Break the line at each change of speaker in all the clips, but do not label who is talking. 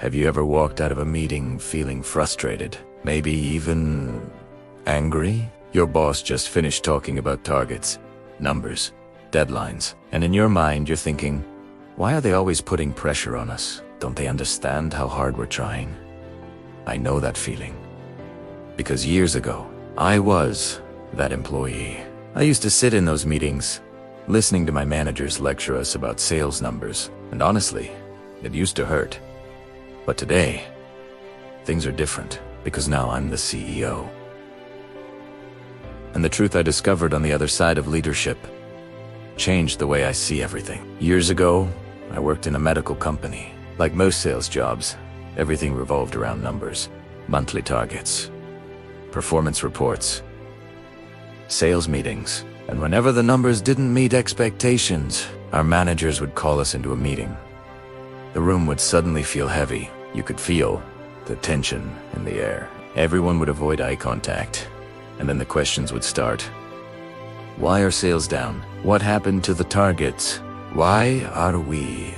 Have you ever walked out of a meeting feeling frustrated? Maybe even angry? Your boss just finished talking about targets, numbers, deadlines, and in your mind you're thinking, why are they always putting pressure on us? Don't they understand how hard we're trying? I know that feeling. Because years ago, I was that employee. I used to sit in those meetings, listening to my managers lecture us about sales numbers, and honestly, it used to hurt. But today, things are different, because now I'm the CEO. And the truth I discovered on the other side of leadership changed the way I see everything. Years ago, I worked in a medical company. Like most sales jobs, everything revolved around numbers, monthly targets, performance reports, sales meetings. And whenever the numbers didn't meet expectations, our managers would call us into a meeting. The room would suddenly feel heavy. You could feel the tension in the air. Everyone would avoid eye contact. And then the questions would start. Why are sales down? What happened to the targets? Why are we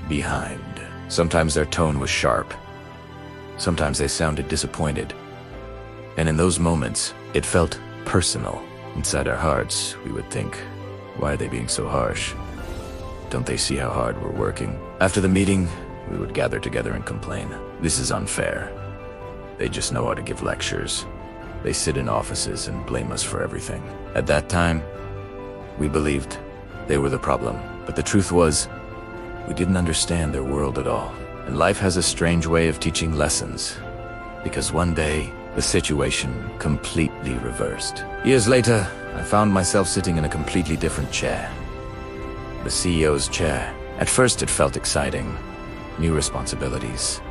behind? Sometimes their tone was sharp. Sometimes they sounded disappointed. And in those moments, it felt personal. Inside our hearts, we would think, why are they being so harsh? Don't they see how hard we're working? After the meeting, we would gather together and complain. This is unfair. They just know how to give lectures. They sit in offices and blame us for everything. At that time, we believed they were the problem. But the truth was, we didn't understand their world at all. And life has a strange way of teaching lessons. Because one day, the situation completely reversed. Years later, I found myself sitting in a completely different chair. The CEO's chair. At first it felt exciting. New responsibilities.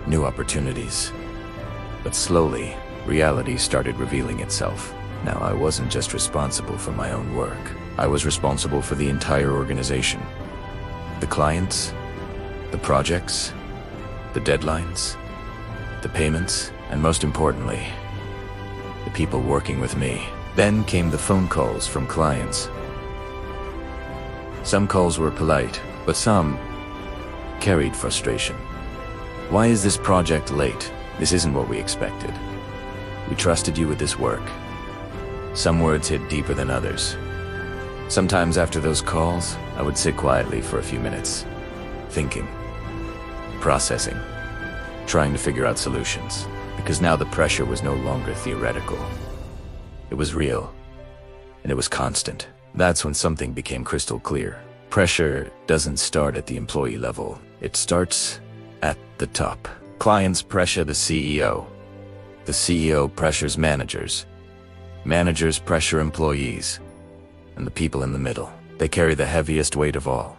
New opportunities. But slowly, reality started revealing itself. Now I wasn't just responsible for my own work. I was responsible for the entire organization. The clients, the projects, the deadlines, the payments, and most importantly, the people working with me. Then came the phone calls from clients. Some calls were polite, but some carried frustration. Why is this project late? This isn't what we expected. We trusted you with this work. Some words hit deeper than others. Sometimes after those calls, I would sit quietly for a few minutes, thinking, processing, trying to figure out solutions. Because now the pressure was no longer theoretical. It was real, and it was constant. That's when something became crystal clear. Pressure doesn't start at the employee level. It starts at the top. Clients pressure the CEO. The CEO pressures managers. Managers pressure employees. And the people in the middle, they carry the heaviest weight of all.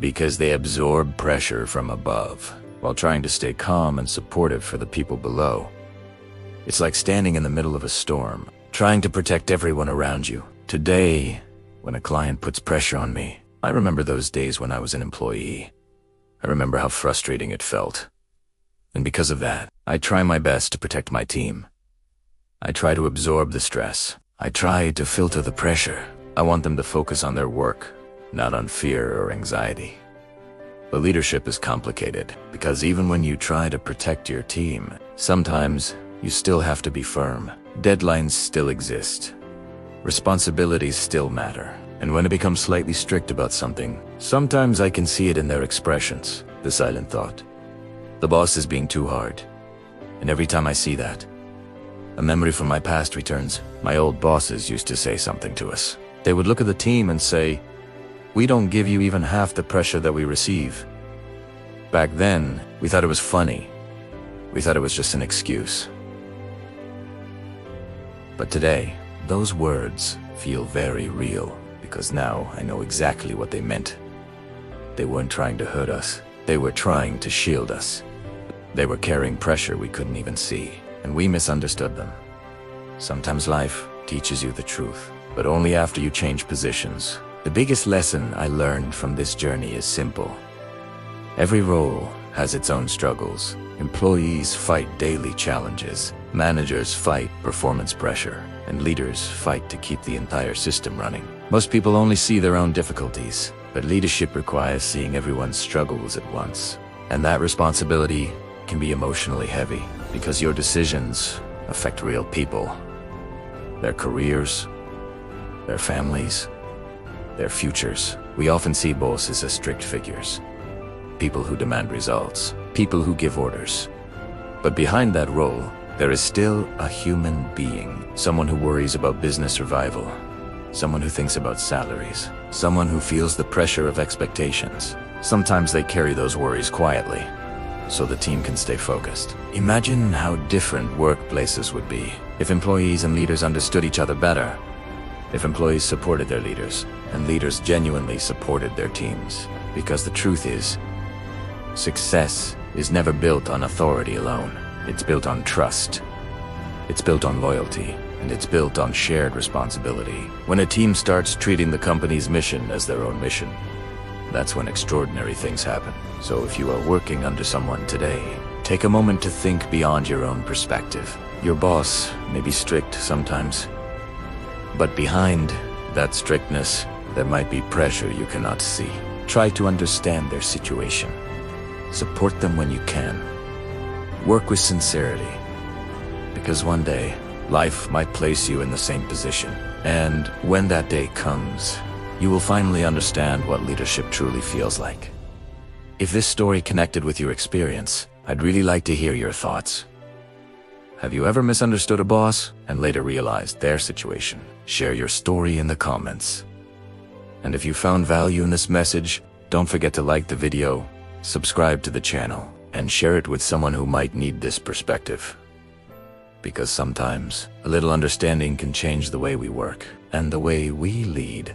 Because they absorb pressure from above, while trying to stay calm and supportive for the people below. It's like standing in the middle of a storm, trying to protect everyone around you. Today, when a client puts pressure on me, I remember those days when I was an employee. I remember how frustrating it felt. And because of that, I try my best to protect my team. I try to absorb the stress. I try to filter the pressure. I want them to focus on their work, not on fear or anxiety. But leadership is complicated, because even when you try to protect your team, sometimes you still have to be firm. Deadlines still exist. Responsibilities still matter. And when it becomes slightly strict about something, sometimes I can see it in their expressions, the silent thought. The boss is being too hard. And every time I see that, a memory from my past returns. My old bosses used to say something to us. They would look at the team and say, "We don't give you even half the pressure that we receive." Back then, we thought it was funny. We thought it was just an excuse. But today, those words feel very real, because now I know exactly what they meant. They weren't trying to hurt us. They were trying to shield us. They were carrying pressure we couldn't even see, and we misunderstood them. Sometimes life teaches you the truth, but only after you change positions. The biggest lesson I learned from this journey is simple. Every role has its own struggles. Employees fight daily challenges. Managers fight performance pressure. And leaders fight to keep the entire system running. Most people only see their own difficulties, but leadership requires seeing everyone's struggles at once. And that responsibility can be emotionally heavy because your decisions affect real people, their careers, their families, their futures. We often see bosses as strict figures, people who demand results, people who give orders. But behind that role, there is still a human being, someone who worries about business survival, someone who thinks about salaries, someone who feels the pressure of expectations. Sometimes they carry those worries quietly, so the team can stay focused. Imagine how different workplaces would be if employees and leaders understood each other better, if employees supported their leaders, and leaders genuinely supported their teams. Because the truth is, success is never built on authority alone. It's built on trust, it's built on loyalty, and it's built on shared responsibility. When a team starts treating the company's mission as their own mission, that's when extraordinary things happen. So if you are working under someone today, take a moment to think beyond your own perspective. Your boss may be strict sometimes, but behind that strictness, there might be pressure you cannot see. Try to understand their situation. Support them when you can. Work with sincerity, because one day, life might place you in the same position. And when that day comes, you will finally understand what leadership truly feels like. If this story connected with your experience, I'd really like to hear your thoughts. Have you ever misunderstood a boss and later realized their situation? Share your story in the comments. And if you found value in this message, don't forget to like the video, subscribe to the channel, and share it with someone who might need this perspective. Because sometimes, a little understanding can change the way we work and the way we lead.